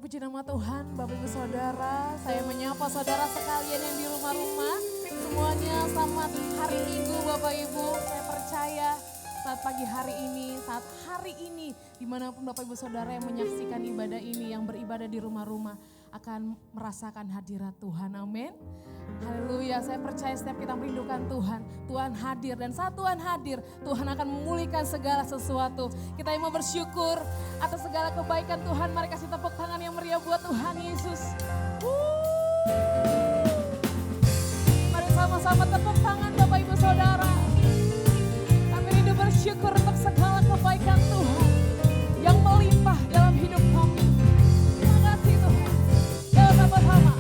puji nama Tuhan, Bapak Ibu Saudara. Saya menyapa saudara sekalian yang di rumah-rumah. Semuanya selamat hari Minggu Bapak Ibu. Saya percaya saat pagi hari ini, saat hari ini, dimanapun Bapak Ibu Saudara yang menyaksikan ibadah ini, yang beribadah di rumah-rumah, akan merasakan hadirat Tuhan. Amin. Haleluya, saya percaya setiap kita merindukan Tuhan, Tuhan hadir, dan saat Tuhan hadir, Tuhan akan memulihkan segala sesuatu. Kita yang mau bersyukur atas segala kebaikan Tuhan, mari kasih tepuk tangan yang meriah buat Tuhan Yesus. Mari sama-sama tepuk tangan Bapak Ibu Saudara. Kami rindu bersyukur untuk segala kebaikan Tuhan yang melimpah dalam hidup kami. Terima kasih Tuhan. Yuk sama-sama.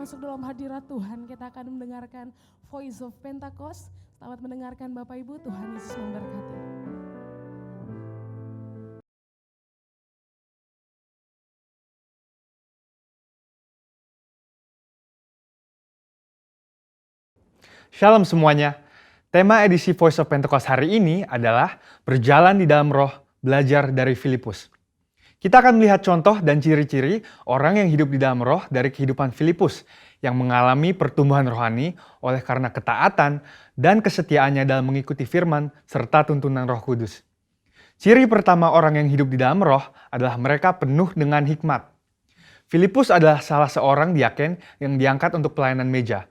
Masuk dalam hadirat Tuhan, kita akan mendengarkan Voice of Pentecost. Selamat mendengarkan Bapak Ibu, Tuhan Yesus memberkati. Shalom semuanya. Tema edisi Voice of Pentecost hari ini adalah berjalan di dalam roh, belajar dari Filipus. Kita akan melihat contoh dan ciri-ciri orang yang hidup di dalam roh dari kehidupan Filipus yang mengalami pertumbuhan rohani oleh karena ketaatan dan kesetiaannya dalam mengikuti firman serta tuntunan Roh Kudus. Ciri pertama orang yang hidup di dalam roh adalah mereka penuh dengan hikmat. Filipus adalah salah seorang diaken yang diangkat untuk pelayanan meja.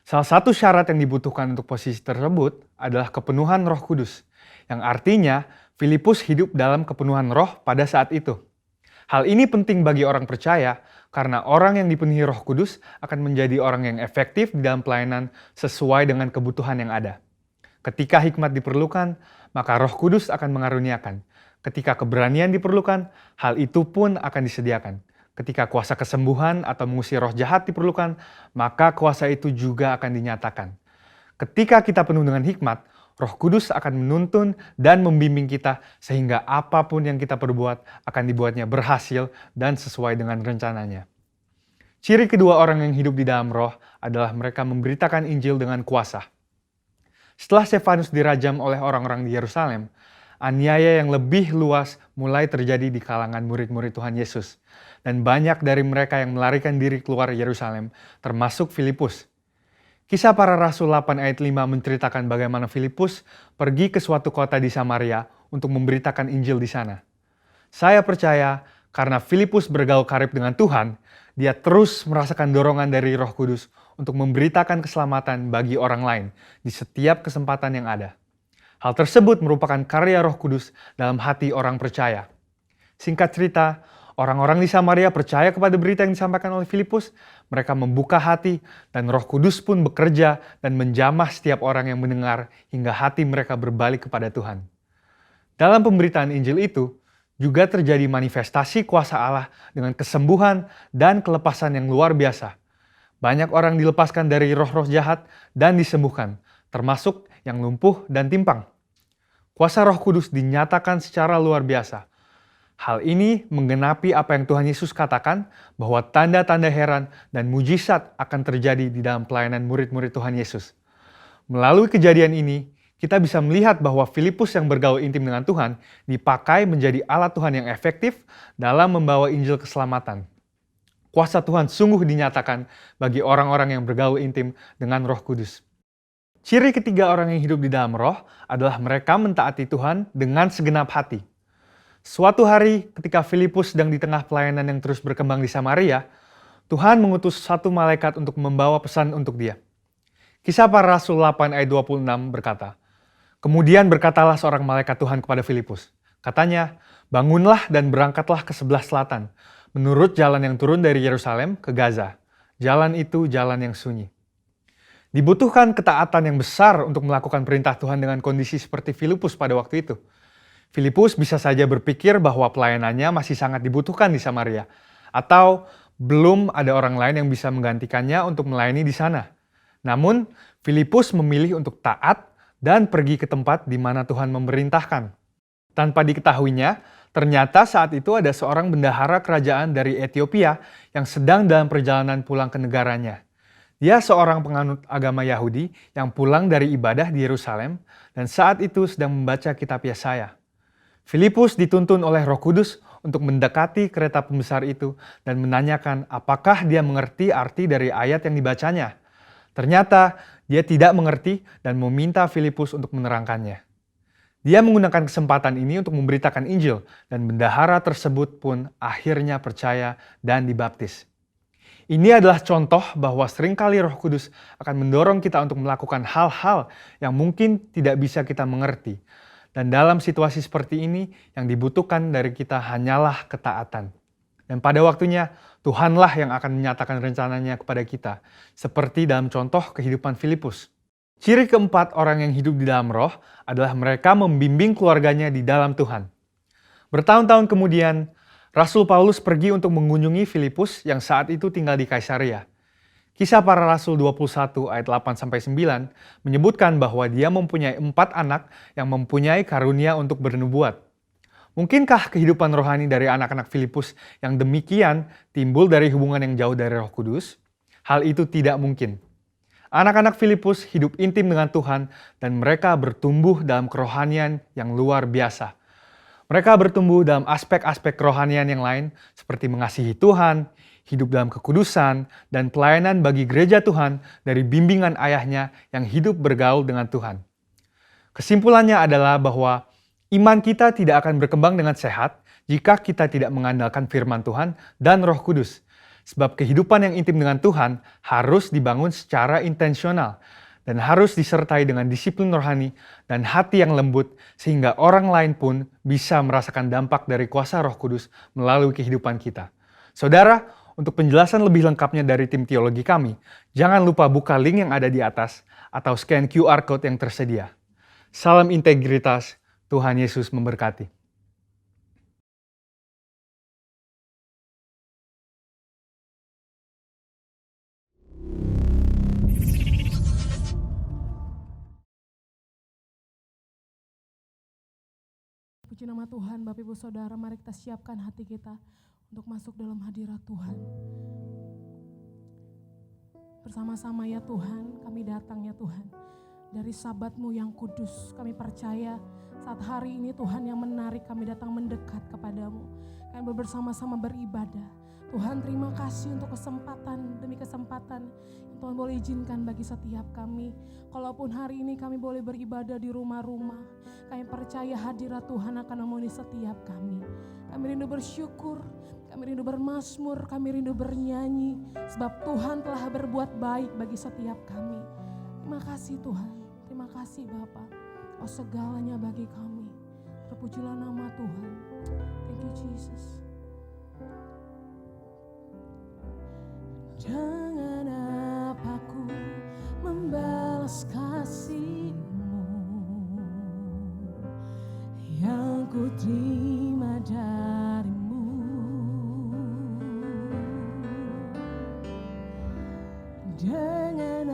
Salah satu syarat yang dibutuhkan untuk posisi tersebut adalah kepenuhan Roh Kudus, yang artinya Filipus hidup dalam kepenuhan roh pada saat itu. Hal ini penting bagi orang percaya karena orang yang dipenuhi Roh Kudus akan menjadi orang yang efektif di dalam pelayanan sesuai dengan kebutuhan yang ada. Ketika hikmat diperlukan, maka Roh Kudus akan mengaruniakan. Ketika keberanian diperlukan, hal itu pun akan disediakan. Ketika kuasa kesembuhan atau mengusir roh jahat diperlukan, maka kuasa itu juga akan dinyatakan. Ketika kita penuh dengan hikmat, Roh Kudus akan menuntun dan membimbing kita sehingga apapun yang kita perbuat akan dibuatnya berhasil dan sesuai dengan rencananya. Ciri kedua orang yang hidup di dalam roh adalah mereka memberitakan Injil dengan kuasa. Setelah Stefanus dirajam oleh orang-orang di Yerusalem, aniaya yang lebih luas mulai terjadi di kalangan murid-murid Tuhan Yesus. Dan banyak dari mereka yang melarikan diri keluar Yerusalem, termasuk Filipus. Kisah Para Rasul 8 ayat 5 menceritakan bagaimana Filipus pergi ke suatu kota di Samaria untuk memberitakan Injil di sana. Saya percaya karena Filipus bergaul karib dengan Tuhan, dia terus merasakan dorongan dari Roh Kudus untuk memberitakan keselamatan bagi orang lain di setiap kesempatan yang ada. Hal tersebut merupakan karya Roh Kudus dalam hati orang percaya. Singkat cerita, orang-orang di Samaria percaya kepada berita yang disampaikan oleh Filipus. Mereka membuka hati dan Roh Kudus pun bekerja dan menjamah setiap orang yang mendengar hingga hati mereka berbalik kepada Tuhan. Dalam pemberitaan Injil itu juga terjadi manifestasi kuasa Allah dengan kesembuhan dan kelepasan yang luar biasa. Banyak orang dilepaskan dari roh-roh jahat dan disembuhkan, termasuk yang lumpuh dan timpang. Kuasa Roh Kudus dinyatakan secara luar biasa. Hal ini menggenapi apa yang Tuhan Yesus katakan bahwa tanda-tanda heran dan mujizat akan terjadi di dalam pelayanan murid-murid Tuhan Yesus. Melalui kejadian ini, kita bisa melihat bahwa Filipus yang bergaul intim dengan Tuhan dipakai menjadi alat Tuhan yang efektif dalam membawa Injil keselamatan. Kuasa Tuhan sungguh dinyatakan bagi orang-orang yang bergaul intim dengan Roh Kudus. Ciri ketiga orang yang hidup di dalam roh adalah mereka mentaati Tuhan dengan segenap hati. Suatu hari ketika Filipus sedang di tengah pelayanan yang terus berkembang di Samaria, Tuhan mengutus satu malaikat untuk membawa pesan untuk dia. Kisah Para Rasul 8 ayat 26 berkata, "Kemudian berkatalah seorang malaikat Tuhan kepada Filipus. Katanya, bangunlah dan berangkatlah ke sebelah selatan, menurut jalan yang turun dari Yerusalem ke Gaza. Jalan itu jalan yang sunyi." Dibutuhkan ketaatan yang besar untuk melakukan perintah Tuhan dengan kondisi seperti Filipus pada waktu itu. Filipus bisa saja berpikir bahwa pelayanannya masih sangat dibutuhkan di Samaria, atau belum ada orang lain yang bisa menggantikannya untuk melayani di sana. Namun, Filipus memilih untuk taat dan pergi ke tempat di mana Tuhan memerintahkan. Tanpa diketahuinya, ternyata saat itu ada seorang bendahara kerajaan dari Ethiopia yang sedang dalam perjalanan pulang ke negaranya. Dia seorang penganut agama Yahudi yang pulang dari ibadah di Yerusalem dan saat itu sedang membaca kitab Yesaya. Filipus dituntun oleh Roh Kudus untuk mendekati kereta pembesar itu dan menanyakan apakah dia mengerti arti dari ayat yang dibacanya. Ternyata dia tidak mengerti dan meminta Filipus untuk menerangkannya. Dia menggunakan kesempatan ini untuk memberitakan Injil dan bendahara tersebut pun akhirnya percaya dan dibaptis. Ini adalah contoh bahwa seringkali Roh Kudus akan mendorong kita untuk melakukan hal-hal yang mungkin tidak bisa kita mengerti. Dan dalam situasi seperti ini, yang dibutuhkan dari kita hanyalah ketaatan. Dan pada waktunya, Tuhanlah yang akan menyatakan rencananya kepada kita, seperti dalam contoh kehidupan Filipus. Ciri keempat orang yang hidup di dalam roh adalah mereka membimbing keluarganya di dalam Tuhan. Bertahun-tahun kemudian, Rasul Paulus pergi untuk mengunjungi Filipus yang saat itu tinggal di Kaisarea. Kisah Para Rasul 21 ayat 8-9 menyebutkan bahwa dia mempunyai 4 anak yang mempunyai karunia untuk bernubuat. Mungkinkah kehidupan rohani dari anak-anak Filipus yang demikian timbul dari hubungan yang jauh dari Roh Kudus? Hal itu tidak mungkin. Anak-anak Filipus hidup intim dengan Tuhan dan mereka bertumbuh dalam kerohanian yang luar biasa. Mereka bertumbuh dalam aspek-aspek kerohanian yang lain seperti mengasihi Tuhan, hidup dalam kekudusan, dan pelayanan bagi gereja Tuhan dari bimbingan ayahnya yang hidup bergaul dengan Tuhan. Kesimpulannya adalah bahwa iman kita tidak akan berkembang dengan sehat jika kita tidak mengandalkan firman Tuhan dan Roh Kudus. Sebab kehidupan yang intim dengan Tuhan harus dibangun secara intensional dan harus disertai dengan disiplin rohani dan hati yang lembut sehingga orang lain pun bisa merasakan dampak dari kuasa Roh Kudus melalui kehidupan kita. Saudara, untuk penjelasan lebih lengkapnya dari tim teologi kami, jangan lupa buka link yang ada di atas atau scan QR Code yang tersedia. Salam integritas, Tuhan Yesus memberkati. Puji nama Tuhan, Bapak Ibu Saudara, mari kita siapkan hati kita untuk masuk dalam hadirat Tuhan. Bersama-sama ya Tuhan, kami datang ya Tuhan. Dari Sabat-Mu yang kudus, kami percaya saat hari ini Tuhan yang menarik kami datang mendekat kepadamu. Kami bersama-sama beribadah. Tuhan terima kasih untuk kesempatan demi kesempatan yang Tuhan boleh izinkan bagi setiap kami. Kalaupun hari ini kami boleh beribadah di rumah-rumah, kami percaya hadirat Tuhan akan memenuhi setiap kami. Kami rindu bersyukur, kami rindu bermazmur, kami rindu bernyanyi. Sebab Tuhan telah berbuat baik bagi setiap kami. Terima kasih Tuhan, terima kasih Bapa. Oh segalanya bagi kami. Terpujilah nama Tuhan. Thank you Jesus. Dengan apa ku membalas kasih-Mu yang ku terima dari-Mu. Dengan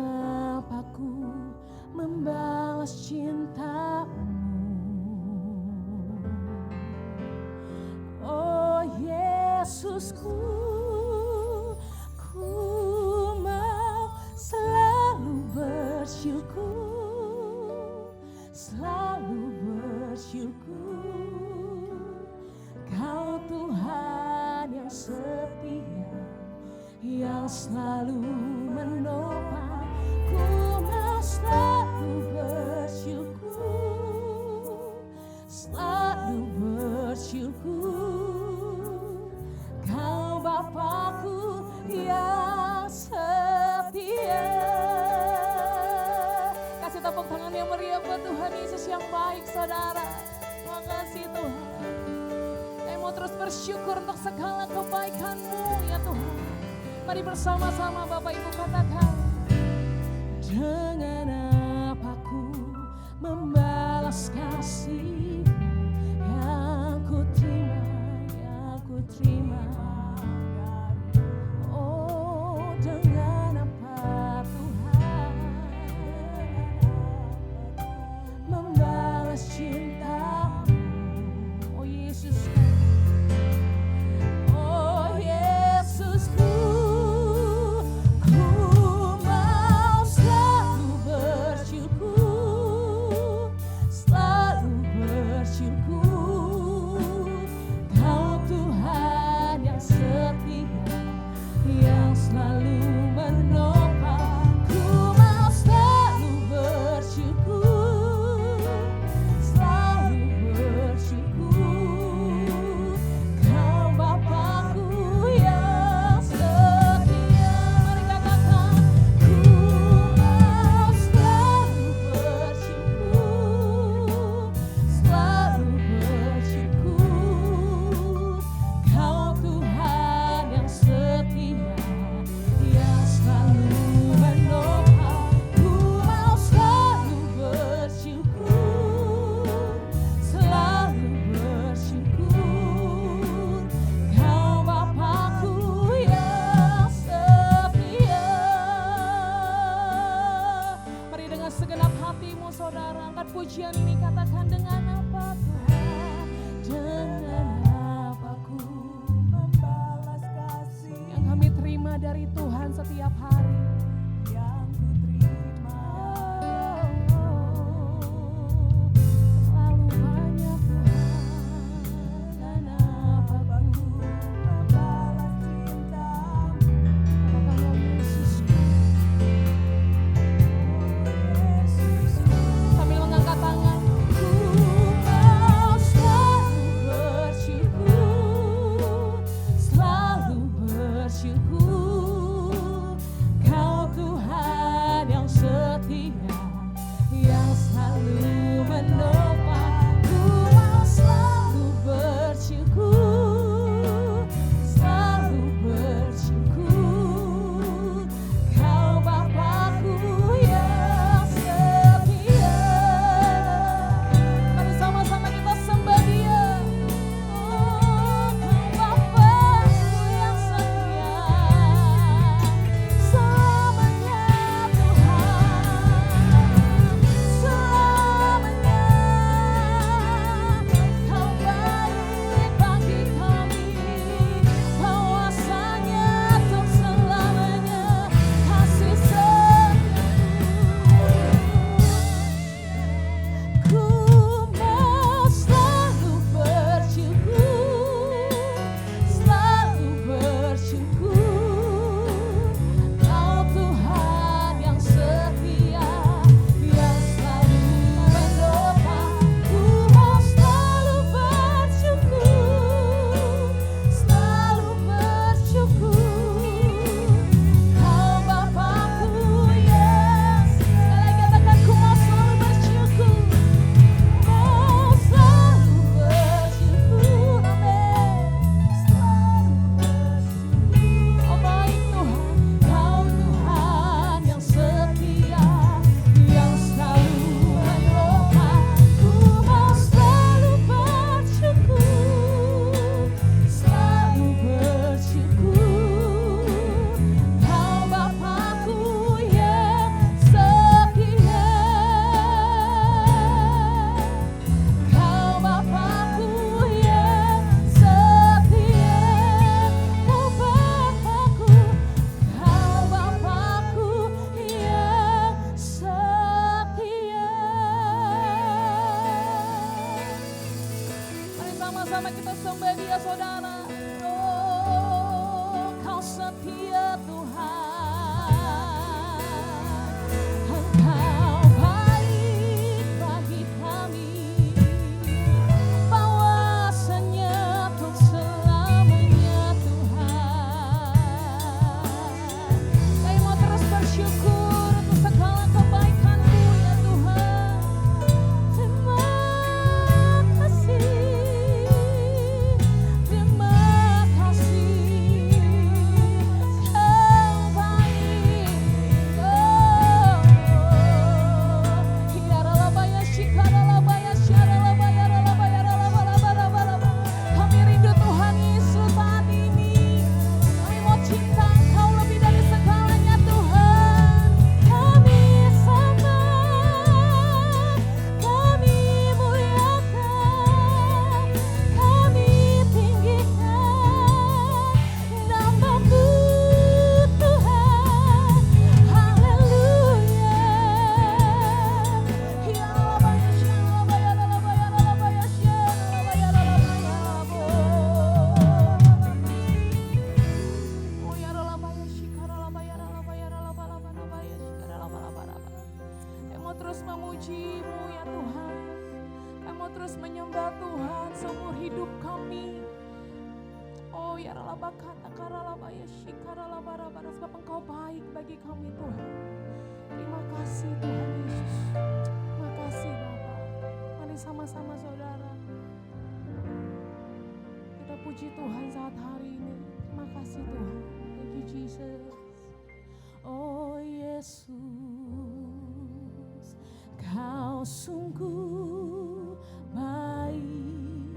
apa ku membalas cinta-Mu. Oh Yesusku, selalu bersyukur, Kau Tuhan yang setia, yang selalu menopang. Ku mau selalu bersyukur, selalu bersyukur, Kau Bapa-Ku yang setia. Tepuk tangan yang meriah buat Tuhan Yesus yang baik, saudara. Terima kasih Tuhan. Saya mau terus bersyukur untuk segala kebaikan-Mu ya Tuhan. Mari bersama-sama Bapak Ibu katakan. Dengan apa ku membalas kasih yang ku terima, oh dengan apa Tuhan membalas cinta-Mu. Oh Yesus, oh Yesusku, ku mau selalu bersyukur, selalu bersyukur, Kau Tuhan yang setia, yang selalu menopang. Ku mau selalu bersyukur, selalu bersyukur, Kau Bapa-Ku yang setia. Mari katakan, ku mau selalu bersyukur, selalu bersyukur, Kau Tuhan yang setia, yang selalu menopang. Ku mau selalu bersyukur, selalu bersyukur, Kau Bapa-Ku yang setia. Mari dengan segenap hatimu saudara, angkat pujian ini, katakan dengan apa Tuhan, dengan apa ku membalas kasih yang kami terima dari Tuhan setiap hari, yang ku terima terus memuji-Mu ya Tuhan. Kami mau terus menyembah Tuhan seumur hidup kami. Oh ya ralabakata karalabaya shikaralabarabara, sebab Engkau baik bagi kami Tuhan. Terima kasih Tuhan Yesus. Terima kasih Bapa. Mari sama-sama saudara kita puji Tuhan saat hari ini. Terima kasih Tuhan. Thank you Jesus. Oh Yesus, Kau sungguh baik.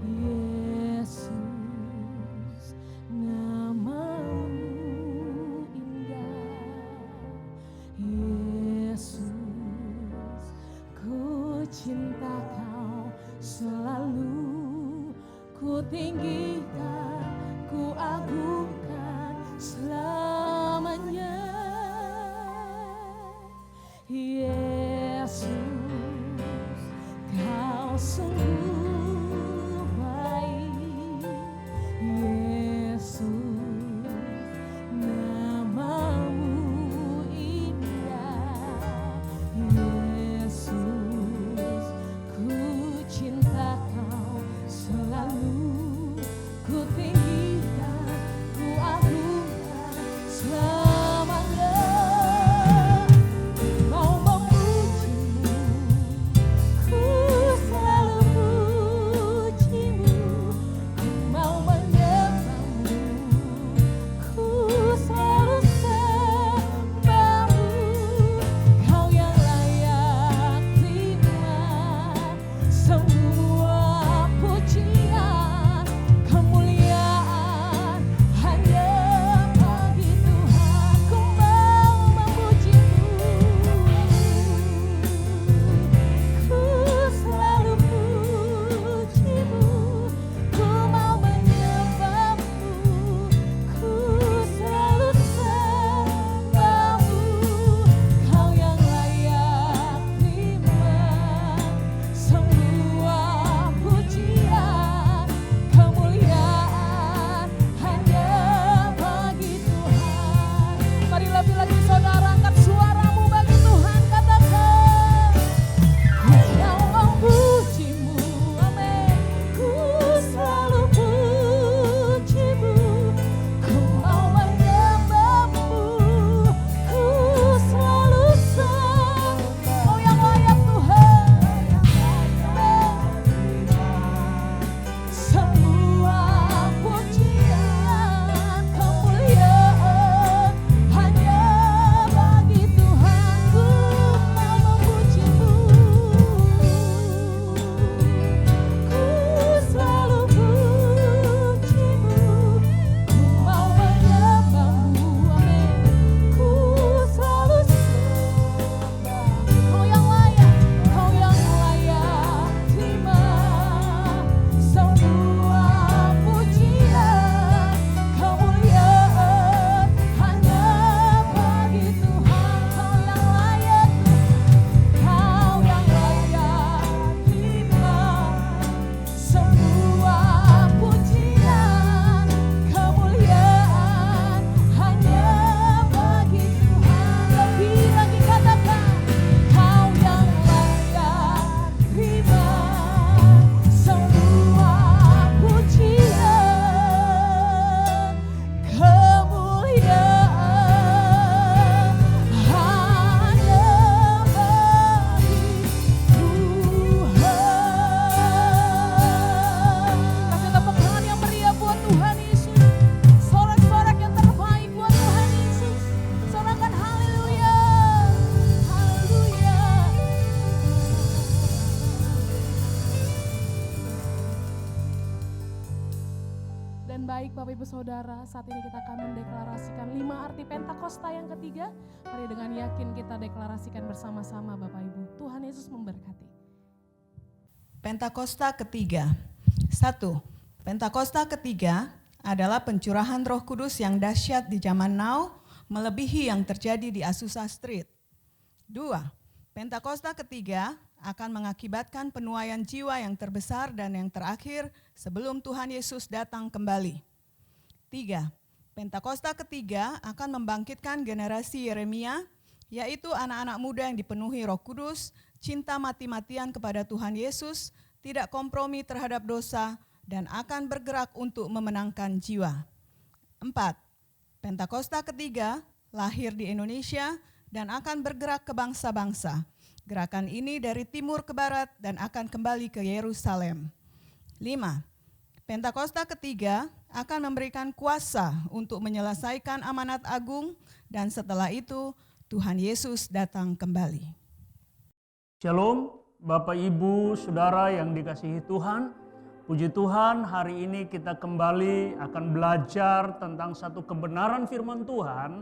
Yesus, nama-Mu indah. Yesus, ku cinta Kau selalu, ku tinggikan, ku agungkan selamanya. Yesus, Kau sungguh baik. Yesus, nama-Mu indah. Yesus, ku cinta Kau selalu, ku tinggikan, ku agungkan selamanya. Mau memuji-Mu, ku selalu puji-Mu. Ku mau menyembah-Mu, ku selalu sembah-Mu. Kau yang layak terima semua pujian, kemuliaan hanya bagi Tuhan. Ku mau memuji-Mu, ku selalu puji-Mu. Ku mau menyembah-Mu, ku selalu sembah-Mu. Kau yang layak terima semua pujian, kemuliaan hanya bagi Tuhan. Mari lebih lagi saudara, angkat suaramu bagi Tuhan, katakan, ku mau memuji-Mu, amin. Ku selalu puji-Mu, ku mau menyembah-Mu, ku selalu sembah. Oh yang layak Tuhan, semua pujian, kemuliaan hanya bagi Tuhan. Ku mau memuji-Mu, ku selalu puji-Mu, ku mau menyembah-Mu, amin. Ku selalu sembah. Kau yang layak terima semua pujian, kemuliaan hanya bagi Tuhan. Kau yang layak, Kau yang layak terima semua pujian, kemuliaan hanya bagi Tuhan. Lebih lagi katakan, Kau yang layak terima semua pujian, kemuliaan hanya bagi Tuhan. Kasih tepuk tangan yang meriah buat Tuhan Yesus. Sorak-sorak yang terbaik buat Tuhan Yesus. Sorakan haleluya, haleluya. Dan baik Bapak Ibu Saudara, saat ini kita akan mendeklarasikan 5 arti Pentakosta yang ketiga. Mari dengan yakin kita deklarasikan bersama-sama Bapak Ibu. Tuhan Yesus memberkati. Pentakosta ketiga. 1. Pentakosta ketiga adalah pencurahan Roh Kudus yang dahsyat di zaman now, melebihi yang terjadi di Azusa Street. 2. Pentakosta ketiga akan mengakibatkan penuaian jiwa yang terbesar dan yang terakhir sebelum Tuhan Yesus datang kembali. 3. Pentakosta ketiga akan membangkitkan generasi Yeremia yaitu anak-anak muda yang dipenuhi Roh Kudus, cinta mati-matian kepada Tuhan Yesus, tidak kompromi terhadap dosa, dan akan bergerak untuk memenangkan jiwa. 4. Pentakosta ketiga lahir di Indonesia dan akan bergerak ke bangsa-bangsa. Gerakan ini dari timur ke barat dan akan kembali ke Yerusalem. 5. Pentakosta ketiga akan memberikan kuasa untuk menyelesaikan amanat agung, dan setelah itu Tuhan Yesus datang kembali. Shalom, Bapak, Ibu, Saudara yang dikasihi Tuhan. Puji Tuhan, hari ini kita kembali akan belajar tentang satu kebenaran firman Tuhan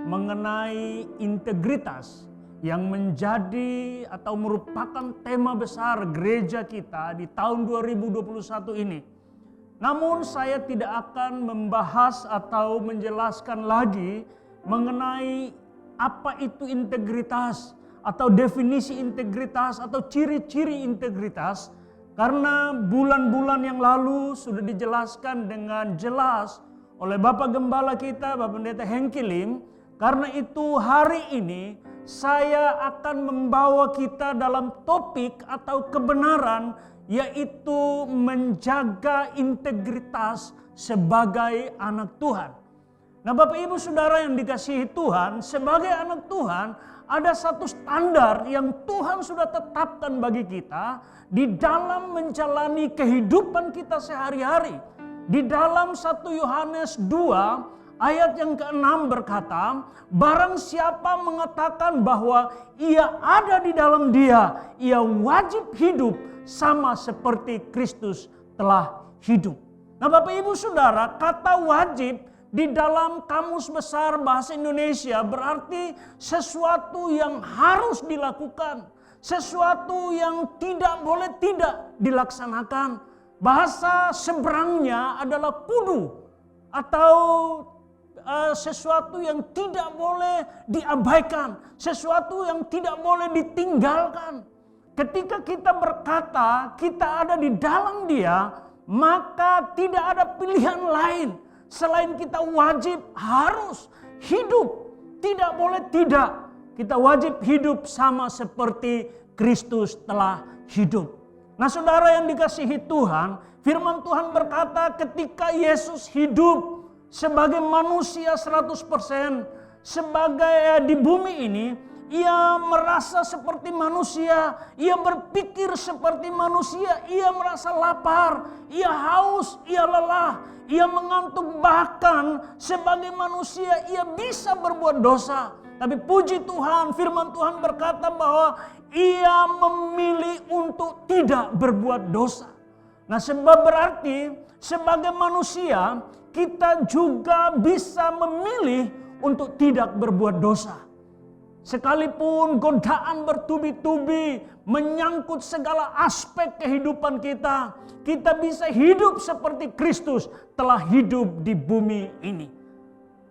mengenai integritas yang menjadi atau merupakan tema besar gereja kita di tahun 2021 ini. Namun saya tidak akan membahas atau menjelaskan lagi mengenai apa itu integritas atau definisi integritas atau ciri-ciri integritas, karena bulan-bulan yang lalu sudah dijelaskan dengan jelas oleh Bapak Gembala kita, Bapak Pendeta Hengki Lim. Karena itu hari ini saya akan membawa kita dalam topik atau kebenaran, yaitu menjaga integritas sebagai anak Tuhan. Nah, Bapak Ibu Saudara yang dikasihi Tuhan, sebagai anak Tuhan ada satu standar yang Tuhan sudah tetapkan bagi kita di dalam menjalani kehidupan kita sehari-hari. Di dalam 1 Yohanes 2 ayat yang ke-6 berkata, barang siapa mengatakan bahwa ia ada di dalam Dia, ia wajib hidup sama seperti Kristus telah hidup. Nah, Bapak Ibu Saudara, kata wajib di dalam Kamus Besar Bahasa Indonesia berarti sesuatu yang harus dilakukan, sesuatu yang tidak boleh tidak dilaksanakan. Bahasa seberangnya adalah kudu atau sesuatu yang tidak boleh diabaikan, sesuatu yang tidak boleh ditinggalkan. Ketika kita berkata kita ada di dalam Dia, maka tidak ada pilihan lain selain kita wajib harus hidup, tidak boleh tidak. Kita wajib hidup sama seperti Kristus telah hidup. Nah, saudara yang dikasihi Tuhan, firman Tuhan berkata ketika Yesus hidup sebagai manusia 100%, sebagai di bumi ini, ia merasa seperti manusia, ia berpikir seperti manusia, ia merasa lapar, ia haus, ia lelah, ia mengantuk, bahkan sebagai manusia ia bisa berbuat dosa. Tapi puji Tuhan, firman Tuhan berkata bahwa ia memilih untuk tidak berbuat dosa. Nah, sebab berarti sebagai manusia kita juga bisa memilih untuk tidak berbuat dosa. Sekalipun godaan bertubi-tubi menyangkut segala aspek kehidupan kita, kita bisa hidup seperti Kristus telah hidup di bumi ini.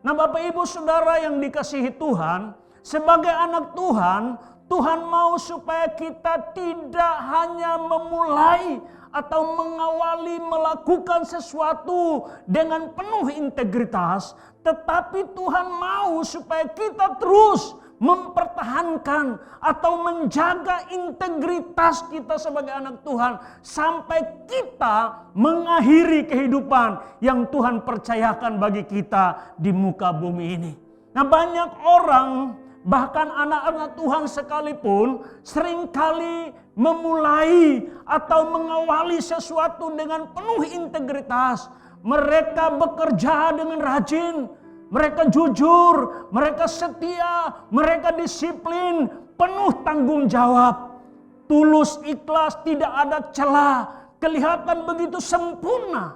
Nah, Bapak Ibu Saudara yang dikasihi Tuhan, sebagai anak Tuhan, Tuhan mau supaya kita tidak hanya memulai atau mengawali melakukan sesuatu dengan penuh integritas, tetapi Tuhan mau supaya kita terus mempertahankan atau menjaga integritas kita sebagai anak Tuhan sampai kita mengakhiri kehidupan yang Tuhan percayakan bagi kita di muka bumi ini. Nah, banyak orang, bahkan anak-anak Tuhan sekalipun, seringkali memulai atau mengawali sesuatu dengan penuh integritas. Mereka bekerja dengan rajin, mereka jujur, mereka setia, mereka disiplin, penuh tanggung jawab, tulus, ikhlas, tidak ada celah, kelihatan begitu sempurna.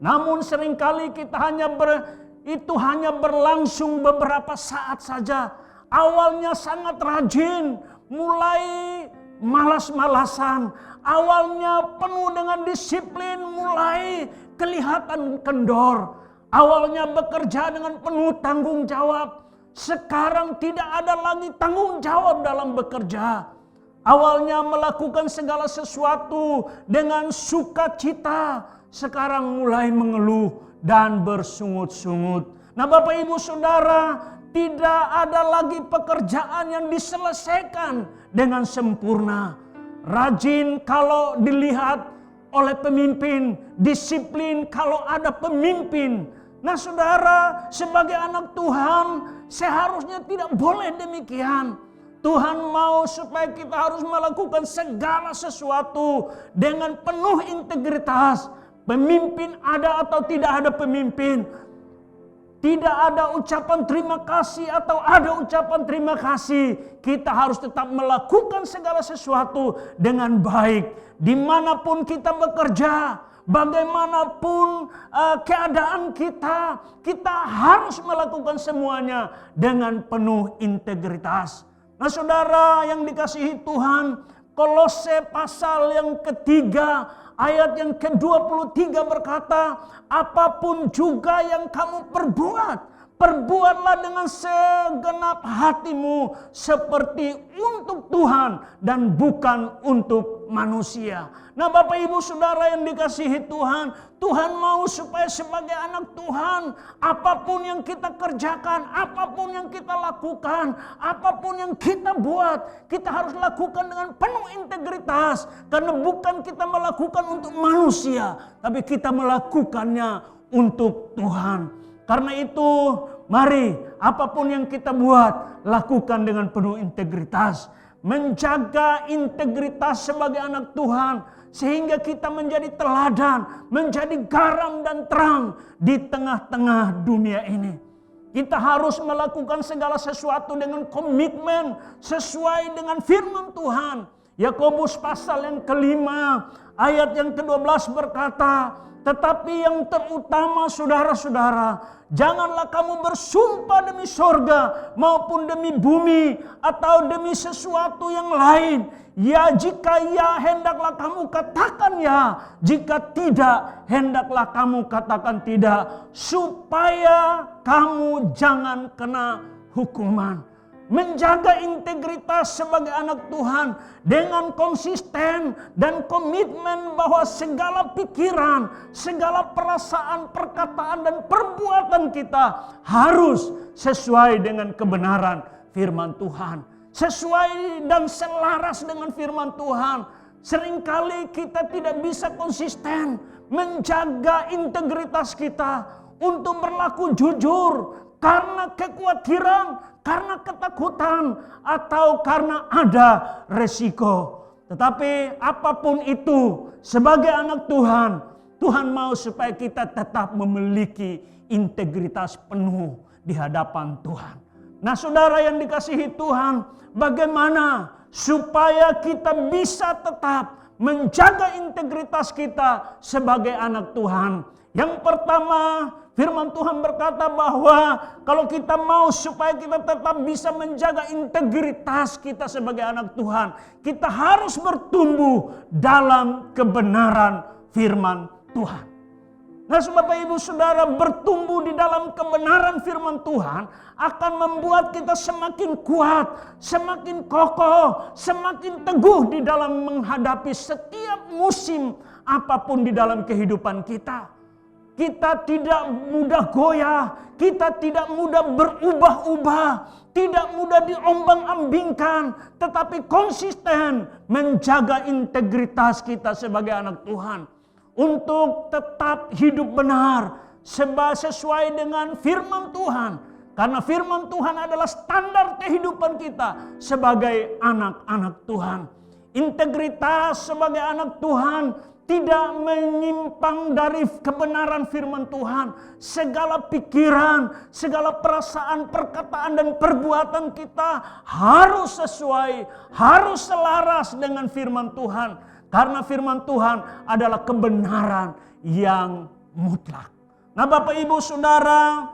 Namun seringkali kita itu hanya berlangsung beberapa saat saja. Awalnya sangat rajin, mulai malas-malasan, awalnya penuh dengan disiplin, mulai kelihatan kendor. Awalnya bekerja dengan penuh tanggung jawab, sekarang tidak ada lagi tanggung jawab dalam bekerja. Awalnya melakukan segala sesuatu dengan sukacita, sekarang mulai mengeluh dan bersungut-sungut. Nah, Bapak Ibu Saudara, tidak ada lagi pekerjaan yang diselesaikan dengan sempurna. Rajin kalau dilihat oleh pemimpin, disiplin kalau ada pemimpin. Nah saudara, sebagai anak Tuhan seharusnya tidak boleh demikian. Tuhan mau supaya kita harus melakukan segala sesuatu dengan penuh integritas. Pemimpin ada atau tidak ada pemimpin, tidak ada ucapan terima kasih atau ada ucapan terima kasih, kita harus tetap melakukan segala sesuatu dengan baik. Dimanapun kita bekerja, bagaimanapun keadaan kita, kita harus melakukan semuanya dengan penuh integritas. Nah saudara yang dikasihi Tuhan, Kolose pasal yang ketiga ayat yang ke-23 berkata, apapun juga yang kamu perbuat, perbuatlah dengan segenap hatimu seperti untuk Tuhan dan bukan untuk manusia. Nah Bapak Ibu Saudara yang dikasihi Tuhan, Tuhan mau supaya sebagai anak Tuhan, apapun yang kita kerjakan, apapun yang kita lakukan, apapun yang kita buat, kita harus lakukan dengan penuh integritas. Karena bukan kita melakukan untuk manusia, tapi kita melakukannya untuk Tuhan. Karena itu, mari apapun yang kita buat, lakukan dengan penuh integritas. Menjaga integritas sebagai anak Tuhan, sehingga kita menjadi teladan, menjadi garam dan terang di tengah-tengah dunia ini. Kita harus melakukan segala sesuatu dengan komitmen sesuai dengan firman Tuhan. Yakobus pasal yang kelima ayat yang ke-12 berkata, tetapi yang terutama saudara-saudara, janganlah kamu bersumpah demi sorga maupun demi bumi atau demi sesuatu yang lain. Ya jika ya hendaklah kamu katakan ya, jika tidak hendaklah kamu katakan tidak, supaya kamu jangan kena hukuman. Menjaga integritas sebagai anak Tuhan dengan konsisten dan komitmen bahwa segala pikiran, segala perasaan, perkataan dan perbuatan kita harus sesuai dengan kebenaran firman Tuhan. Sesuai dan selaras dengan firman Tuhan. Seringkali kita tidak bisa konsisten menjaga integritas kita untuk berlaku jujur karena kekhawatiran, karena ketakutan, atau karena ada resiko. Tetapi apapun itu, sebagai anak Tuhan, Tuhan mau supaya kita tetap memiliki integritas penuh di hadapan Tuhan. Nah saudara yang dikasihi Tuhan, bagaimana supaya kita bisa tetap menjaga integritas kita sebagai anak Tuhan? Yang pertama, firman Tuhan berkata bahwa kalau kita mau supaya kita tetap bisa menjaga integritas kita sebagai anak Tuhan, kita harus bertumbuh dalam kebenaran firman Tuhan. Nah, Bapak Ibu Saudara, bertumbuh di dalam kebenaran firman Tuhan akan membuat kita semakin kuat, semakin kokoh, semakin teguh di dalam menghadapi setiap musim apapun di dalam kehidupan kita. Kita tidak mudah goyah, kita tidak mudah berubah-ubah, tidak mudah diombang-ambingkan, tetapi konsisten menjaga integritas kita sebagai anak Tuhan. Untuk tetap hidup benar sesuai dengan firman Tuhan. Karena firman Tuhan adalah standar kehidupan kita sebagai anak-anak Tuhan. Integritas sebagai anak Tuhan tidak menyimpang dari kebenaran firman Tuhan. Segala pikiran, segala perasaan, perkataan dan perbuatan kita harus sesuai, harus selaras dengan firman Tuhan. Karena firman Tuhan adalah kebenaran yang mutlak. Nah Bapak Ibu Saudara,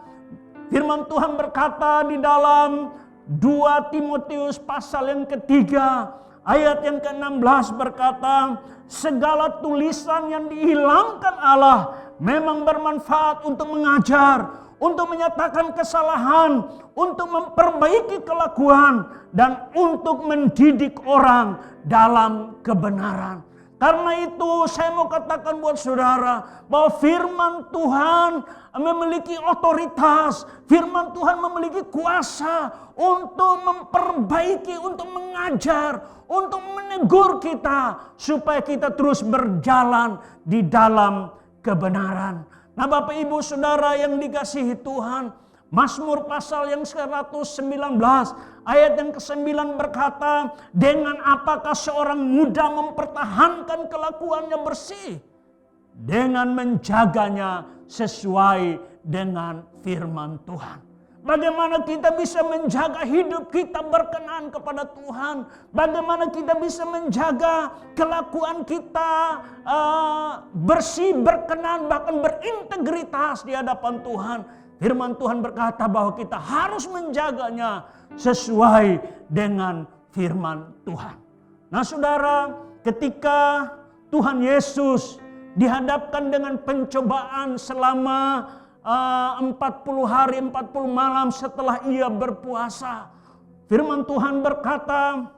firman Tuhan berkata di dalam 2 Timotius pasal yang ketiga, ayat yang ke-16 berkata, segala tulisan yang dihilangkan Allah memang bermanfaat untuk mengajar, untuk menyatakan kesalahan, untuk memperbaiki kelakuan, dan untuk mendidik orang dalam kebenaran. Karena itu saya mau katakan buat saudara bahwa firman Tuhan memiliki otoritas. Firman Tuhan memiliki kuasa untuk memperbaiki, untuk mengajar, untuk menegur kita. Supaya kita terus berjalan di dalam kebenaran. Nah Bapak Ibu Saudara yang dikasihi Tuhan. Mazmur pasal yang 119 ayat yang ke-9 berkata, dengan apakah seorang muda mempertahankan kelakuannya bersih? Dengan menjaganya sesuai dengan firman Tuhan. Bagaimana kita bisa menjaga hidup kita berkenan kepada Tuhan? Bagaimana kita bisa menjaga kelakuan kita bersih, berkenan, bahkan berintegritas di hadapan Tuhan? Firman Tuhan berkata bahwa kita harus menjaganya sesuai dengan firman Tuhan. Nah saudara, ketika Tuhan Yesus dihadapkan dengan pencobaan selama 40 hari 40 malam setelah ia berpuasa, firman Tuhan berkata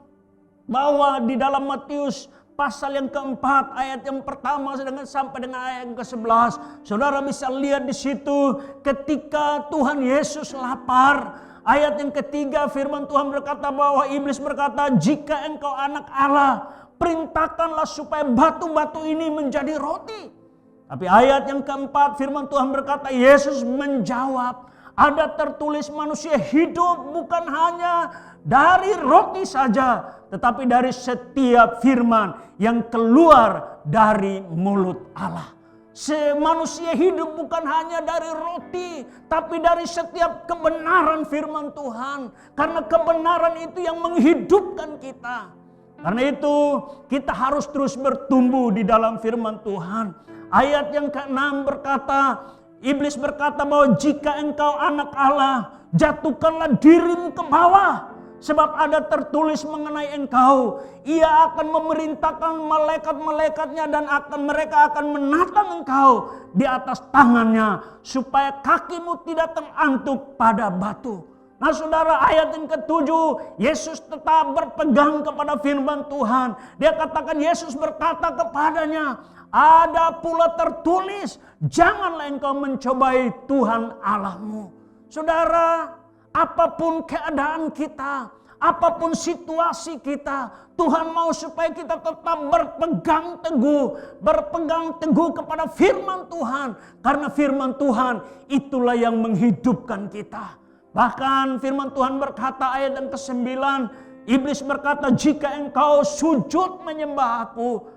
bahwa di dalam Matius pasal yang keempat, ayat yang pertama sampai dengan ayat yang ke-11. Saudara bisa lihat di situ ketika Tuhan Yesus lapar. Ayat yang ketiga firman Tuhan berkata bahwa iblis berkata, jika engkau anak Allah, perintahkanlah supaya batu-batu ini menjadi roti. Tapi ayat yang keempat firman Tuhan berkata, Yesus menjawab, ada tertulis manusia hidup bukan hanya dari roti saja, tetapi dari setiap firman yang keluar dari mulut Allah. Manusia hidup bukan hanya dari roti, tapi dari setiap kebenaran firman Tuhan. Karena kebenaran itu yang menghidupkan kita. Karena itu kita harus terus bertumbuh di dalam firman Tuhan. Ayat yang ke-6 berkata, iblis berkata bahwa jika engkau anak Allah, jatuhkanlah dirimu ke bawah. Sebab ada tertulis mengenai engkau, ia akan memerintahkan malaikat-malaikatnya dan mereka akan menatang engkau di atas tangannya supaya kakimu tidak terantuk pada batu. Nah saudara, ayat yang ke-7, Yesus tetap berpegang kepada firman Tuhan. Dia katakan, Yesus berkata kepadanya, ada pula tertulis, janganlah engkau mencobai Tuhan Allahmu. Saudara, apapun keadaan kita, apapun situasi kita, Tuhan mau supaya kita tetap berpegang teguh kepada firman Tuhan. Karena firman Tuhan itulah yang menghidupkan kita. Bahkan firman Tuhan berkata ayat yang ke-9, iblis berkata, jika engkau sujud menyembah aku.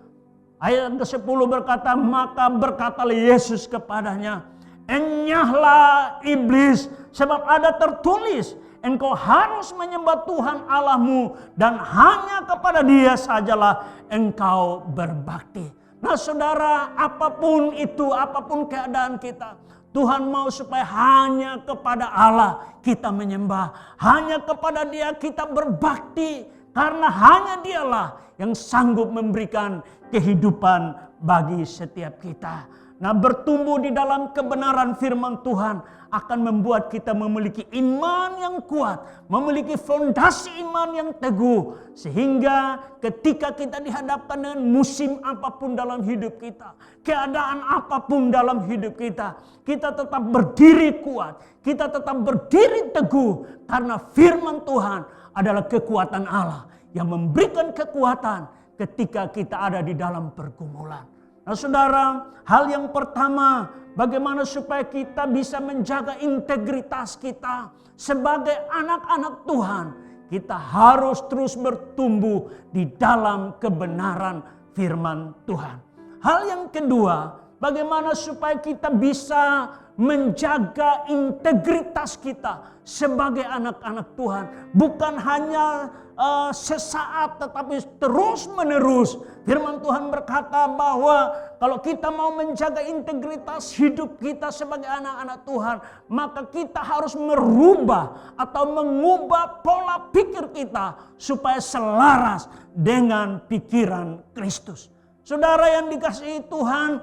Ayat yang ke-10 berkata, maka berkatalah Yesus kepadanya, enyahlah iblis, sebab ada tertulis, engkau harus menyembah Tuhan Allahmu dan hanya kepada Dia sajalah engkau berbakti. Nah saudara, apapun itu, apapun keadaan kita, Tuhan mau supaya hanya kepada Allah kita menyembah. Hanya kepada Dia kita berbakti. Karena hanya Dialah yang sanggup memberikan kehidupan bagi setiap kita. Nah, bertumbuh di dalam kebenaran firman Tuhan akan membuat kita memiliki iman yang kuat, memiliki fondasi iman yang teguh, sehingga ketika kita dihadapkan dengan musim apapun dalam hidup kita, keadaan apapun dalam hidup kita, kita tetap berdiri kuat, kita tetap berdiri teguh, karena firman Tuhan adalah kekuatan Allah yang memberikan kekuatan ketika kita ada di dalam pergumulan. Nah saudara, hal yang pertama, bagaimana supaya kita bisa menjaga integritas kita sebagai anak-anak Tuhan. Kita harus terus bertumbuh di dalam kebenaran firman Tuhan. Hal yang kedua, bagaimana supaya kita bisa menjaga integritas kita sebagai anak-anak Tuhan. Bukan hanya sesaat tetapi terus menerus. Firman Tuhan berkata bahwa kalau kita mau menjaga integritas hidup kita sebagai anak-anak Tuhan, maka kita harus merubah atau mengubah pola pikir kita supaya selaras dengan pikiran Kristus. Saudara yang dikasihi Tuhan,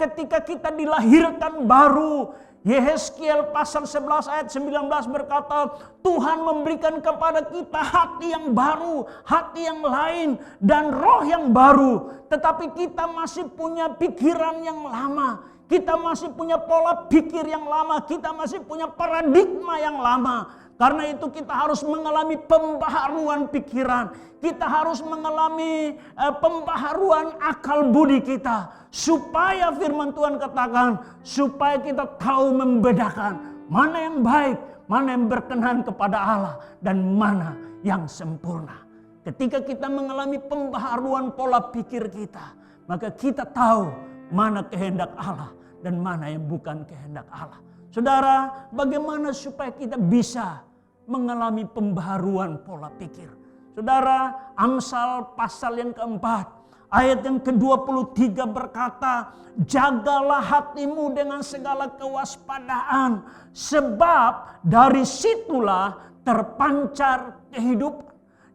ketika kita dilahirkan baru, Yehezkiel pasal 11 ayat 19 berkata, Tuhan memberikan kepada kita hati yang baru, hati yang lain, dan roh yang baru. Tetapi kita masih punya pikiran yang lama. Kita masih punya pola pikir yang lama. Kita masih punya paradigma yang lama. Karena itu kita harus mengalami pembaharuan pikiran. Kita harus mengalami pembaharuan akal budi kita. Supaya firman Tuhan katakan, supaya kita tahu membedakan mana yang baik, mana yang berkenan kepada Allah, dan mana yang sempurna. Ketika kita mengalami pembaharuan pola pikir kita, maka kita tahu mana kehendak Allah dan mana yang bukan kehendak Allah. Saudara, bagaimana supaya kita bisa mengalami pembaharuan pola pikir? Saudara, Amsal pasal yang keempat, ayat yang ke-23 berkata, jagalah hatimu dengan segala kewaspadaan, sebab dari situlah terpancar kehidupan.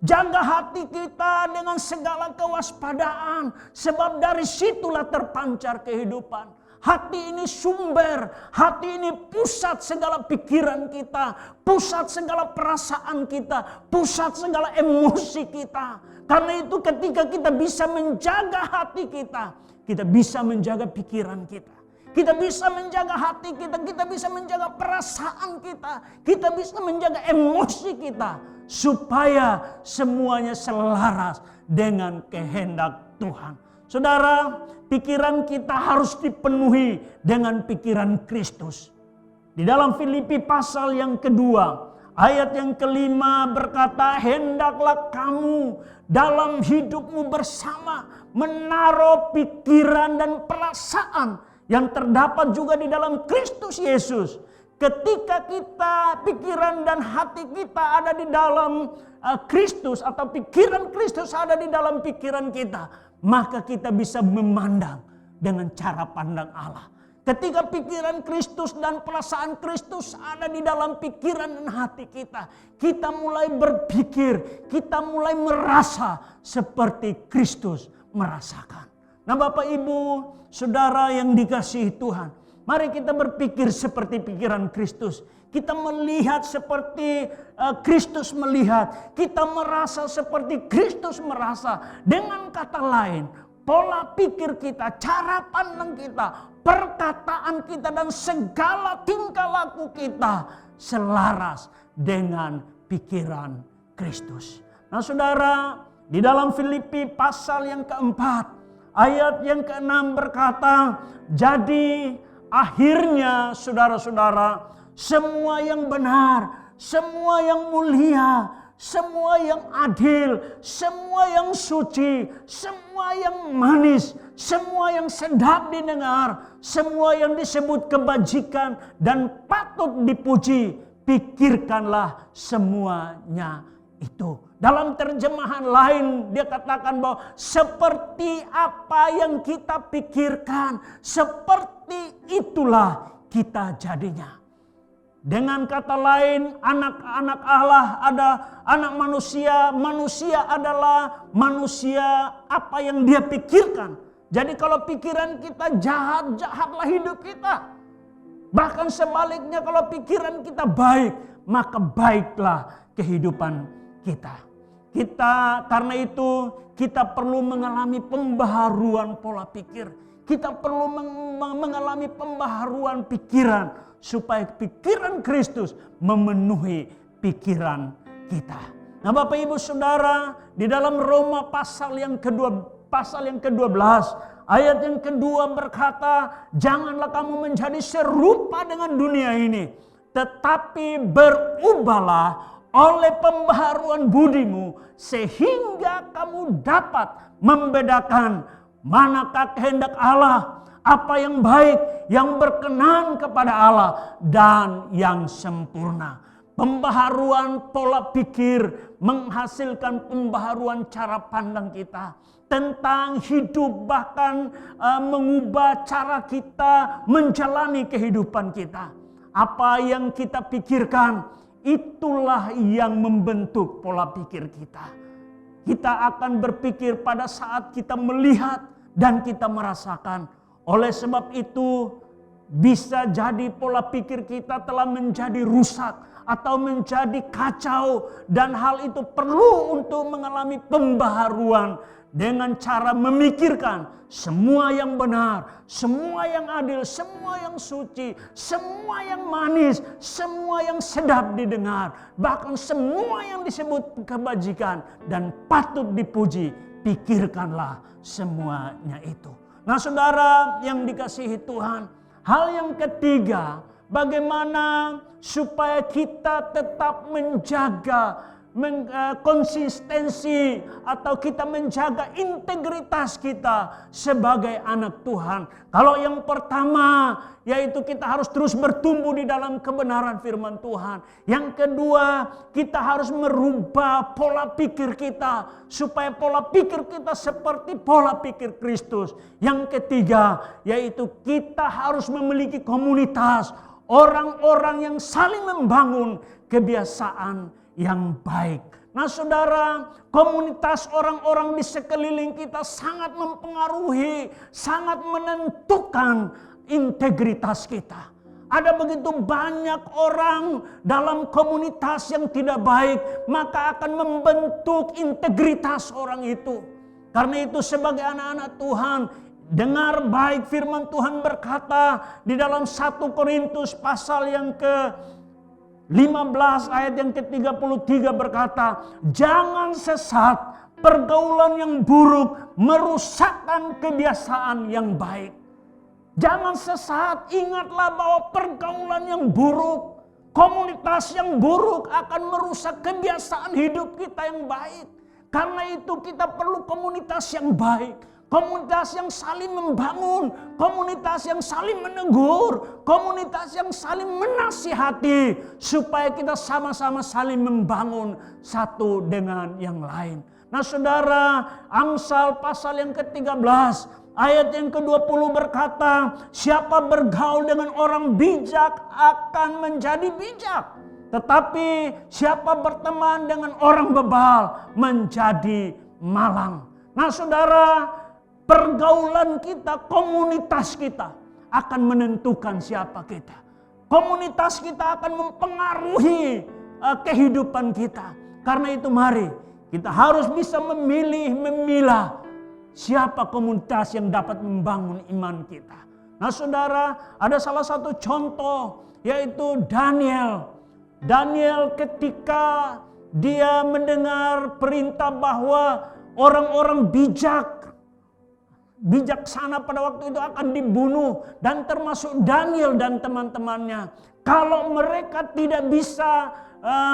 Jaga hati kita dengan segala kewaspadaan, sebab dari situlah terpancar kehidupan. Hati ini sumber, hati ini pusat segala pikiran kita, pusat segala perasaan kita, pusat segala emosi kita. Karena itu ketika kita bisa menjaga hati kita, kita bisa menjaga pikiran kita. Kita bisa menjaga hati kita bisa menjaga perasaan kita bisa menjaga emosi kita. Supaya semuanya selaras dengan kehendak Tuhan. Saudara, pikiran kita harus dipenuhi dengan pikiran Kristus. Di dalam Filipi pasal yang kedua, ayat yang kelima berkata, hendaklah kamu dalam hidupmu bersama menaruh pikiran dan perasaan yang terdapat juga di dalam Kristus Yesus. Ketika kita, pikiran dan hati kita ada di dalam Kristus, atau pikiran Kristus ada di dalam pikiran kita, maka kita bisa memandang dengan cara pandang Allah. Ketika pikiran Kristus dan perasaan Kristus ada di dalam pikiran dan hati kita, kita mulai berpikir, kita mulai merasa seperti Kristus merasakan. Nah, Bapak Ibu, Saudara yang dikasihi Tuhan, mari kita berpikir seperti pikiran Kristus. Kita melihat seperti Kristus melihat. Kita merasa seperti Kristus merasa. Dengan kata lain, pola pikir kita, cara pandang kita, perkataan kita, dan segala tingkah laku kita selaras dengan pikiran Kristus. Nah, saudara, di dalam Filipi pasal yang keempat, ayat yang ke-6 berkata, jadi akhirnya saudara-saudara, semua yang benar, semua yang mulia, semua yang adil, semua yang suci, semua yang manis, semua yang sedap didengar, semua yang disebut kebajikan dan patut dipuji, pikirkanlah semuanya itu. Dalam terjemahan lain dia katakan bahwa seperti apa yang kita pikirkan, seperti itulah kita jadinya. Dengan kata lain, anak-anak Allah ada anak manusia, manusia adalah manusia apa yang dia pikirkan. Jadi kalau pikiran kita jahat, jahatlah hidup kita. Bahkan sebaliknya kalau pikiran kita baik, maka baiklah kehidupan kita. Karena itu kita perlu mengalami pembaharuan pola pikir. Kita perlu mengalami pembaharuan pikiran supaya pikiran Kristus memenuhi pikiran kita. Nah, Bapak Ibu Saudara, di dalam Roma pasal yang ke-12, ayat yang kedua berkata, janganlah kamu menjadi serupa dengan dunia ini, tetapi berubahlah oleh pembaharuan budimu, sehingga kamu dapat membedakan manakah kehendak Allah, apa yang baik, yang berkenan kepada Allah, dan yang sempurna. Pembaharuan pola pikir menghasilkan pembaharuan cara pandang kita tentang hidup, bahkan mengubah cara kita menjalani kehidupan kita. Apa yang kita pikirkan, itulah yang membentuk pola pikir kita. Kita akan berpikir pada saat kita melihat dan kita merasakan. Oleh sebab itu, bisa jadi pola pikir kita telah menjadi rusak atau menjadi kacau, dan hal itu perlu untuk mengalami pembaharuan dengan cara memikirkan semua yang benar, semua yang adil, semua yang suci, semua yang manis, semua yang sedap didengar, bahkan semua yang disebut kebajikan dan patut dipuji. Pikirkanlah semuanya itu. Nah, saudara yang dikasihi Tuhan, hal yang ketiga, bagaimana supaya kita tetap menjaga konsistensi atau kita menjaga integritas kita sebagai anak Tuhan. Kalau yang pertama yaitu kita harus terus bertumbuh di dalam kebenaran firman Tuhan. Yang kedua, kita harus merubah pola pikir kita supaya pola pikir kita seperti pola pikir Kristus. Yang ketiga, yaitu kita harus memiliki komunitas orang-orang yang saling membangun kebiasaan yang baik. Nah, saudara, komunitas orang-orang di sekeliling kita sangat mempengaruhi, sangat menentukan integritas kita. Ada begitu banyak orang dalam komunitas yang tidak baik, maka akan membentuk integritas orang itu. Karena itu sebagai anak-anak Tuhan, dengar baik firman Tuhan berkata di dalam 1 Korintus pasal yang ke-15 ayat yang ke-33 berkata, jangan sesat, pergaulan yang buruk merusakkan kebiasaan yang baik. Jangan sesat, ingatlah bahwa pergaulan yang buruk, komunitas yang buruk akan merusak kebiasaan hidup kita yang baik. Karena itu kita perlu komunitas yang baik. Komunitas yang saling membangun, komunitas yang saling menegur, komunitas yang saling menasihati, supaya kita sama-sama saling membangun satu dengan yang lain. Nah, saudara, Amsal pasal yang ke-13 ayat yang ke-20 berkata, siapa bergaul dengan orang bijak akan menjadi bijak, tetapi siapa berteman dengan orang bebal menjadi malang. Nah, saudara, pergaulan kita, komunitas kita akan menentukan siapa kita. Komunitas kita akan mempengaruhi kehidupan kita. Karena itu mari kita harus bisa memilah siapa komunitas yang dapat membangun iman kita. Nah, saudara, ada salah satu contoh yaitu Daniel. Daniel ketika dia mendengar perintah bahwa orang-orang bijaksana pada waktu itu akan dibunuh, dan termasuk Daniel dan teman-temannya. Kalau mereka tidak bisa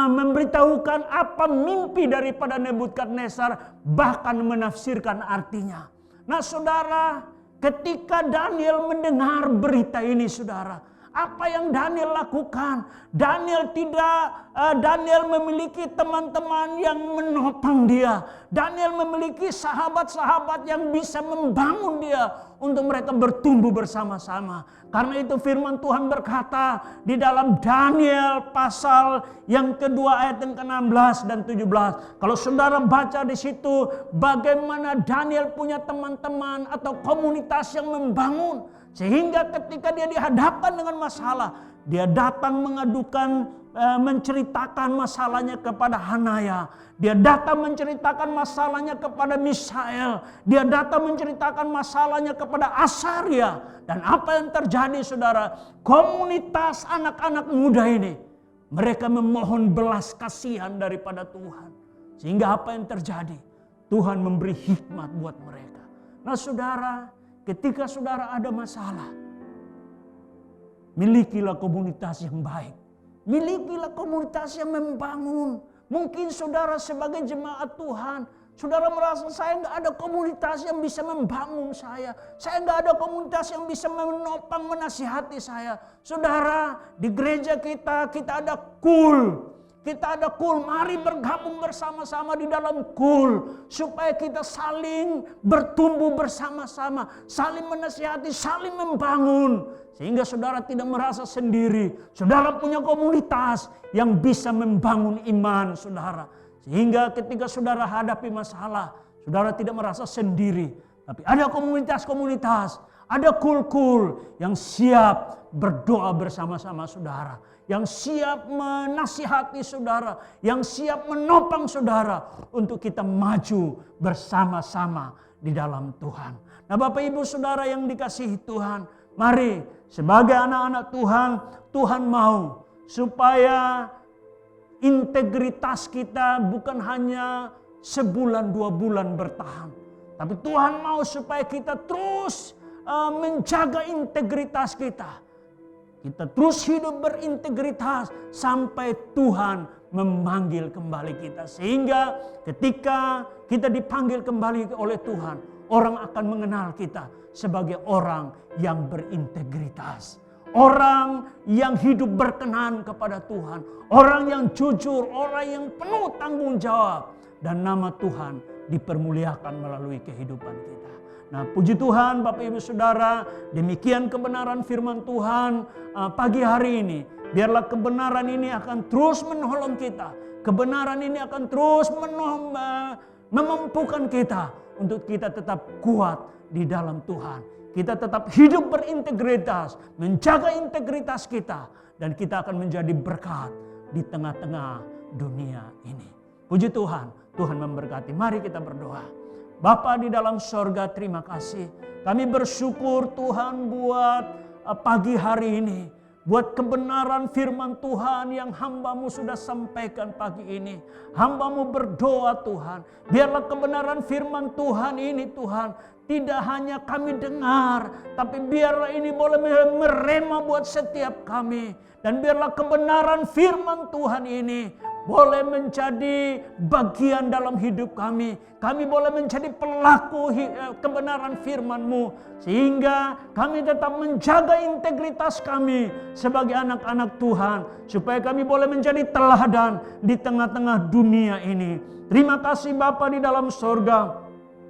memberitahukan apa mimpi daripada Nebukadnezar, bahkan menafsirkan artinya. Nah, saudara, ketika Daniel mendengar berita ini, saudara, apa yang Daniel lakukan? Daniel memiliki teman-teman yang menopang dia. Daniel memiliki sahabat-sahabat yang bisa membangun dia untuk mereka bertumbuh bersama-sama. Karena itu firman Tuhan berkata di dalam Daniel pasal yang kedua ayat yang ke-16 dan 17. Kalau saudara baca di situ bagaimana Daniel punya teman-teman atau komunitas yang membangun. Sehingga ketika dia dihadapkan dengan masalah, dia datang menceritakan masalahnya kepada Hanaya. Dia datang menceritakan masalahnya kepada Misael. Dia datang menceritakan masalahnya kepada Asaria. Dan apa yang terjadi, saudara? Komunitas anak-anak muda ini, mereka memohon belas kasihan daripada Tuhan. Sehingga apa yang terjadi? Tuhan memberi hikmat buat mereka. Nah, saudara, ketika saudara ada masalah, milikilah komunitas yang baik. Milikilah komunitas yang membangun. Mungkin saudara sebagai jemaat Tuhan, saudara merasa saya nggak ada komunitas yang bisa membangun saya. Saya nggak ada komunitas yang bisa menopang, menasihati saya. Saudara, di gereja kita ada KUL. Kita ada KUL, mari bergabung bersama-sama di dalam KUL. Supaya kita saling bertumbuh bersama-sama. Saling menasihati, saling membangun. Sehingga saudara tidak merasa sendiri. Saudara punya komunitas yang bisa membangun iman saudara. Sehingga ketika saudara hadapi masalah, saudara tidak merasa sendiri. Tapi ada komunitas-komunitas, Ada kul-kul yang siap berdoa bersama-sama saudara, yang siap menasihati saudara, yang siap menopang saudara untuk kita maju bersama-sama di dalam Tuhan. Nah, Bapak Ibu Saudara yang dikasihi Tuhan, mari sebagai anak-anak Tuhan, Tuhan mau supaya integritas kita bukan hanya sebulan 2 bulan bertahan. Tapi Tuhan mau supaya kita terus menjaga integritas kita. Kita terus hidup berintegritas sampai Tuhan memanggil kembali kita. Sehingga ketika kita dipanggil kembali oleh Tuhan, orang akan mengenal kita sebagai orang yang berintegritas. Orang yang hidup berkenan kepada Tuhan. Orang yang jujur, orang yang penuh tanggung jawab. Dan nama Tuhan dipermuliakan melalui kehidupan kita. Nah, puji Tuhan Bapak Ibu Saudara, demikian kebenaran firman Tuhan pagi hari ini. Biarlah kebenaran ini akan terus menolong kita. Kebenaran ini akan terus memampukan kita untuk kita tetap kuat di dalam Tuhan. Kita tetap hidup berintegritas, menjaga integritas kita. Dan kita akan menjadi berkat di tengah-tengah dunia ini. Puji Tuhan, Tuhan memberkati. Mari kita berdoa. Bapa di dalam sorga, terima kasih. Kami bersyukur Tuhan buat pagi hari ini. Buat kebenaran firman Tuhan yang hamba-Mu sudah sampaikan pagi ini. Hamba-Mu berdoa Tuhan. Biarlah kebenaran firman Tuhan ini Tuhan tidak hanya kami dengar. Tapi biarlah ini boleh merema buat setiap kami. Dan biarlah kebenaran firman Tuhan ini boleh menjadi bagian dalam hidup kami. Kami boleh menjadi pelaku kebenaran firman-Mu. Sehingga kami tetap menjaga integritas kami sebagai anak-anak Tuhan. Supaya kami boleh menjadi teladan di tengah-tengah dunia ini. Terima kasih Bapa di dalam sorga.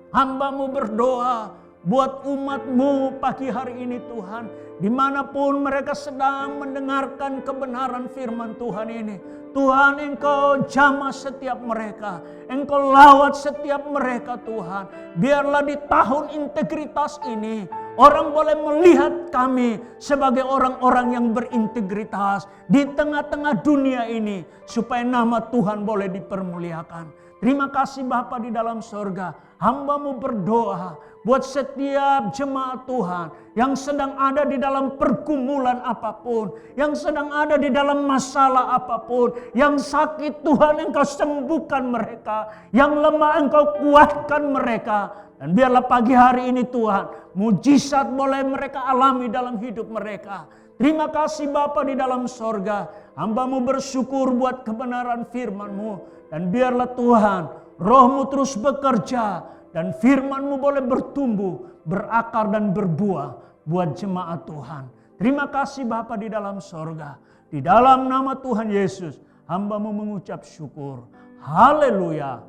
Hamba-Mu berdoa buat umat-Mu pagi hari ini Tuhan. Dimanapun mereka sedang mendengarkan kebenaran firman Tuhan ini. Tuhan, Engkau jamah setiap mereka. Engkau lawat setiap mereka Tuhan. Biarlah di tahun integritas ini orang boleh melihat kami sebagai orang-orang yang berintegritas di tengah-tengah dunia ini. Supaya nama Tuhan boleh dipermuliakan. Terima kasih Bapa di dalam sorga. Hamba-Mu berdoa buat setiap jemaat Tuhan yang sedang ada di dalam pergumulan apapun, yang sedang ada di dalam masalah apapun, yang sakit Tuhan Engkau sembuhkan mereka, yang lemah Engkau kuatkan mereka. Dan biarlah pagi hari ini Tuhan, mujizat boleh mereka alami dalam hidup mereka. Terima kasih Bapa di dalam sorga. Hamba-Mu bersyukur buat kebenaran firman-Mu. Dan biarlah Tuhan, Roh-Mu terus bekerja. Dan firman-Mu boleh bertumbuh, berakar dan berbuah buat jemaat Tuhan. Terima kasih Bapa di dalam sorga. Di dalam nama Tuhan Yesus, hamba-Mu mengucap syukur. Haleluya.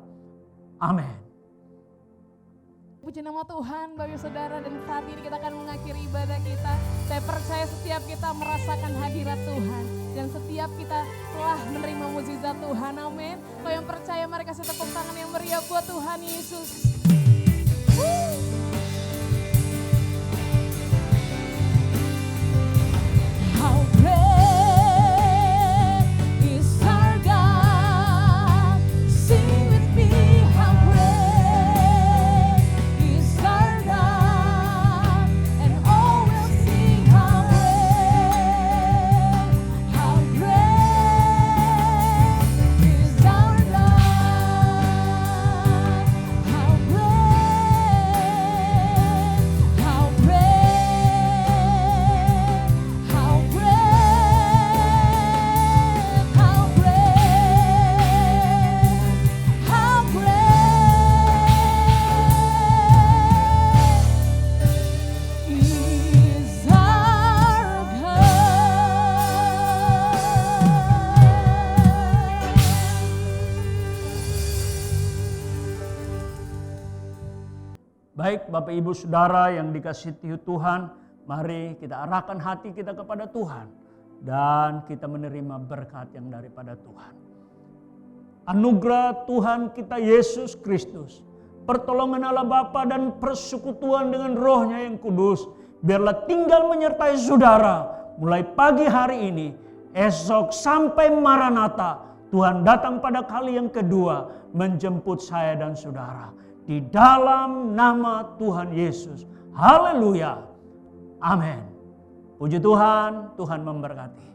Amin. Puji nama Tuhan, Bapak Saudara, dan saat ini kita akan mengakhiri ibadah kita. Saya percaya setiap kita merasakan hadirat Tuhan. Dan setiap kita telah menerima mukjizat Tuhan, amin. Kalau yang percaya, mari kasih tepuk tangan yang meriah buat Tuhan Yesus. How great is our God. Sing with me, how great is our God. And all will sing how great is our God. How Baik Bapak Ibu Saudara yang dikasihi Tuhan, mari kita arahkan hati kita kepada Tuhan. Dan kita menerima berkat yang daripada Tuhan. Anugerah Tuhan kita Yesus Kristus, pertolongan Allah Bapa dan persekutuan dengan Roh-Nya yang kudus, biarlah tinggal menyertai saudara mulai pagi hari ini, esok sampai Maranatha. Tuhan datang pada kali yang kedua menjemput saya dan saudara. Di dalam nama Tuhan Yesus. Haleluya. Amin. Puji Tuhan, Tuhan memberkati.